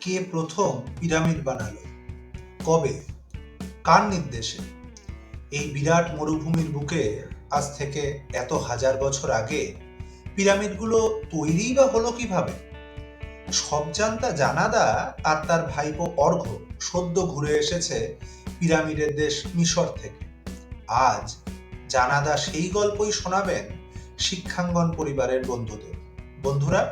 কে প্রথম পিরামিড বানালো, কবে, কার নির্দেশে? এই বিরাট মরুভূমির বুকে আজ থেকে এত হাজার বছর আগে পিরামিডগুলো তৈরিই বা হলো কিভাবে? সব জানতা জানাদা আর তার ভাইপো অর্ঘ্য সদ্য ঘুরে এসেছে পিরামিডের দেশ মিশর থেকে। আজ জানাদা সেই গল্পই শোনাবেন শিক্ষাঙ্গন পরিবারের বন্ধুদের। বন্ধুরা,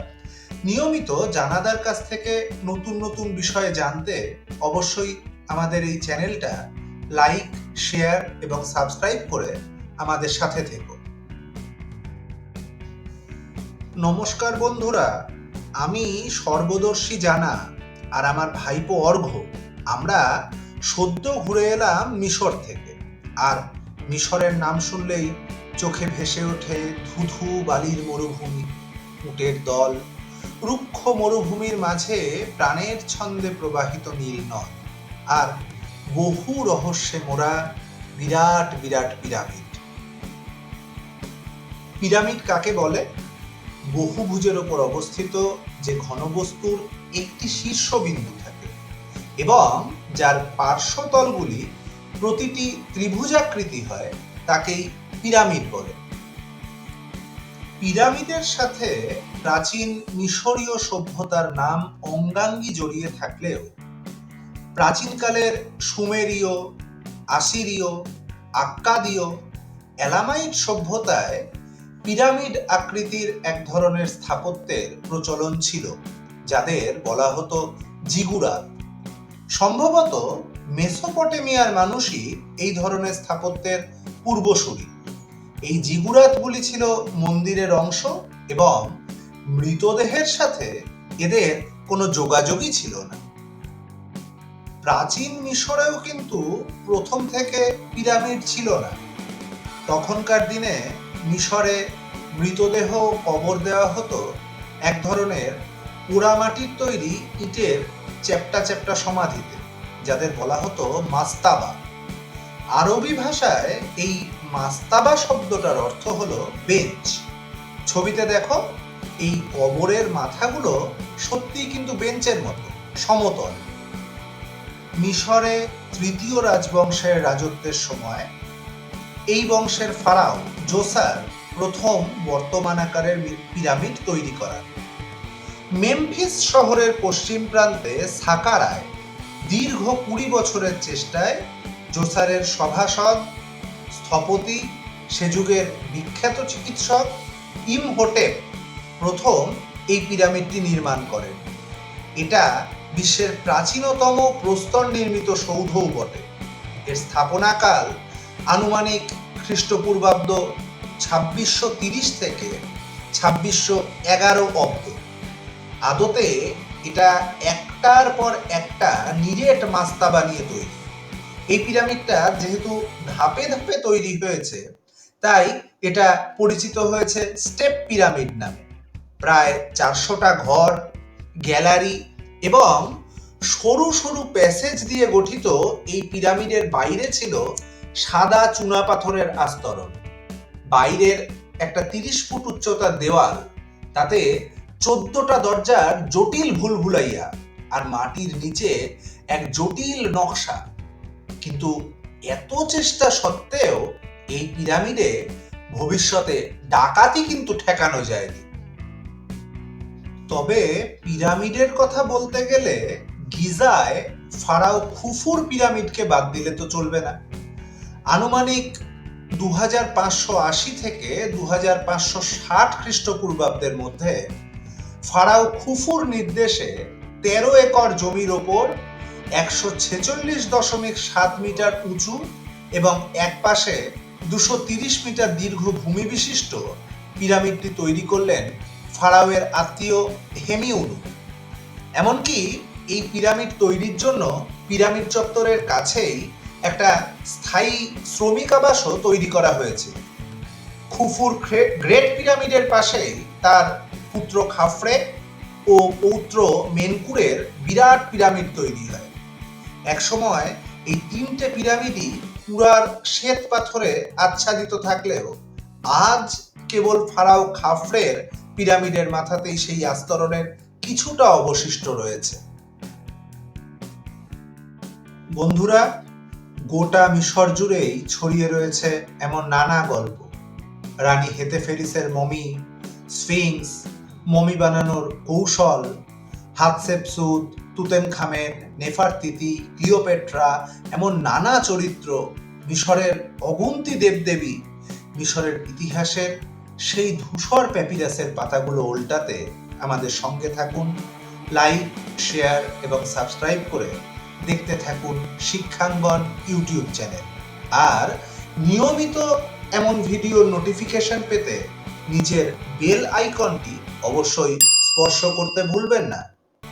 নিয়মিত জানাদার কাছ থেকে নতুন নতুন বিষয়ে জানতে অবশ্যই আমাদের এই চ্যানেলটা লাইক, শেয়ার এবং সাবস্ক্রাইব করে আমাদের সাথে থেকো। নমস্কার বন্ধুরা, আমি সর্বদর্শী জানা আর আমার ভাইপো অর্ঘ্য আমরা সদ্য ঘুরে এলাম মিশর থেকে। আর মিশরের নাম শুনলেই চোখে ভেসে ওঠে ধুধু বালির মরুভূমি, উটের দল, রুক্ষ মরুভূমির মাঝে প্রাণের ছন্দে প্রবাহিত নীল নদ, আর বহু রহস্যে মোড়া বিরাট বিরাট পিরামিড। পিরামিড কাকে বলে? বহুভুজের ওপর অবস্থিত যে ঘনবস্তুর একটি শীর্ষবিন্দু থাকে এবং যার পার্শ্বতলগুলি প্রতিটি ত্রিভুজাকৃতি হয়, তাকেই পিরামিড বলে। পিরামিডের সাথে প্রাচীন মিশরীয় সভ্যতার নাম অঙ্গাঙ্গী জড়িয়ে থাকলেও প্রাচীনকালের সুমেরীয়, আসিরীয়, আক্কাদীয়, এলামাইট সভ্যতায় পিরামিড আকৃতির এক ধরনের স্থাপত্যের প্রচলন ছিল, যাদের বলা হতো জিগুরাত। সম্ভবত মেসোপটেমিয়ার মানুষই এই ধরনের স্থাপত্যের পূর্বসূরি। এই জিগুরাতগুলি ছিল মন্দিরের অংশ এবং মৃতদেহের সাথে এদের কোনো যোগাযোগই ছিল না। প্রাচীন মিশরেও কিন্তু প্রথম থেকে পিরামিড ছিল না। তখনকার দিনে মিশরে মৃতদেহ কবর দেওয়া হতো এক ধরনের পোড়ামাটির তৈরি ইটের চ্যাপ্টা চ্যাপ্টা সমাধিতে, যাদের বলা হতো মাস্তাবা। আরবি ভাষায় এই মাস্তাবা শব্দটার অর্থ হলো বেঞ্চ। ছবিতে দেখো, এই কবরের মাথাগুলো সত্যিই কিন্তু বেঞ্চের মতো সমতল। মিশরে তৃতীয় রাজবংশের রাজত্বের সময় এই বংশের ফারাও জোসার প্রথম বর্তমান আকারের পিরামিড তৈরি করান। মেমফিস শহরের পশ্চিম প্রান্তে সাকারায় দীর্ঘ 20 বছরের চেষ্টায় জোসারের সভাসদ, স্থপতি, সে যুগের বিখ্যাত চিকিৎসক ইমহোটেপ প্রথম এই পিরামিডটি নির্মাণ করেন। এটা বিশ্বের প্রাচীনতম প্রস্তর নির্মিত সৌধও বটে। এর স্থাপনাকাল আনুমানিক খ্রিস্টপূর্বাব্দ 2630 থেকে 2611 অব্দ। আদতে এটা একটার পর একটা নিরেট মাস্তাবা নিয়ে তৈরি। এই পিরামিডটা যেহেতু ধাপে ধাপে তৈরি হয়েছে, তাই এটা পরিচিত হয়েছে স্টেপ পিরামিড নামে। প্রায় 400টা ঘর, গ্যালারি এবং সরু সরু প্যাসেজ দিয়ে গঠিত এই পিরামিডের বাইরে ছিল সাদা চুনা পাথরের আস্তরণ। বাইরের একটা 30 ফুট উচ্চতার দেওয়াল, তাতে 14টা দরজার জটিল ভুলভুলাইয়া, আর মাটির নিচে এক জটিল নকশা। কিন্তু এত চেষ্টা সত্ত্বেও এই পিরামিডে ভবিষ্যতে ডাকাতি কিন্তু ঠেকানো যায়নি। তবে পিরামিডের কথা বলতে গেলে গিজায় ফারাও খুফুর পিরামিডকে বাদ দিলে তো চলবে না। আনুমানিক 2580 থেকে 2560 খ্রিস্টপূর্বাব্দের মধ্যে ফারাও খুফুর নির্দেশে 13 একর জমির ওপর 146.7 মিটার উঁচু এবং এক পাশে 230 মিটার দীর্ঘ ভূমি বিশিষ্ট পিরামিডটি তৈরি করলেন ফারাওয়ের আত্মীয় হেমিউনু। এমনকি এই পিরামিড তৈরির জন্য পিরামিড চত্বরের কাছেই একটা স্থায়ী শ্রমিক আবাসও তৈরি করা হয়েছে। খুফুর গ্রেট পিরামিডের পাশেই তার পুত্র খাফরে ও পৌত্র মেনকুরের বিরাট পিরামিড তৈরি হয়। একসময় এই 3টে পিরামিডই পুরার শ্বেত পাথরে আচ্ছাদিত থাকলেও আজ কেবল ফারাও খাফরের পিরামিডের মাথাতেই সেই আস্তরণের কিছুটা অবশিষ্ট রয়েছে। বন্ধুরা, গোটা মিশর জুড়েই ছড়িয়ে রয়েছে এমন নানা গল্প। রানী হেতেফেরিসের মমি, স্ফিংস, মমি বানানোর কৌশল, হাতশেপসুত, তুতেনখামেন, নেফারতিতি, ক্লিওপেট্রা, এমন নানা চরিত্র, মিশরের অগুন্তি দেবদেবী। মিশরের ইতিহাসের সেই ধূসর প্যাপিরাসের পাতাগুলো উল্টাতে আমাদের সঙ্গে থাকুন। লাইক, শেয়ার এবং সাবস্ক্রাইব করে দেখতে থাকুন শিক্ষাঙ্গন ইউটিউব চ্যানেল। আর নিয়মিত এমন ভিডিওর নোটিফিকেশন পেতে নিচের বেল আইকনটি অবশ্যই স্পর্শ করতে ভুলবেন না।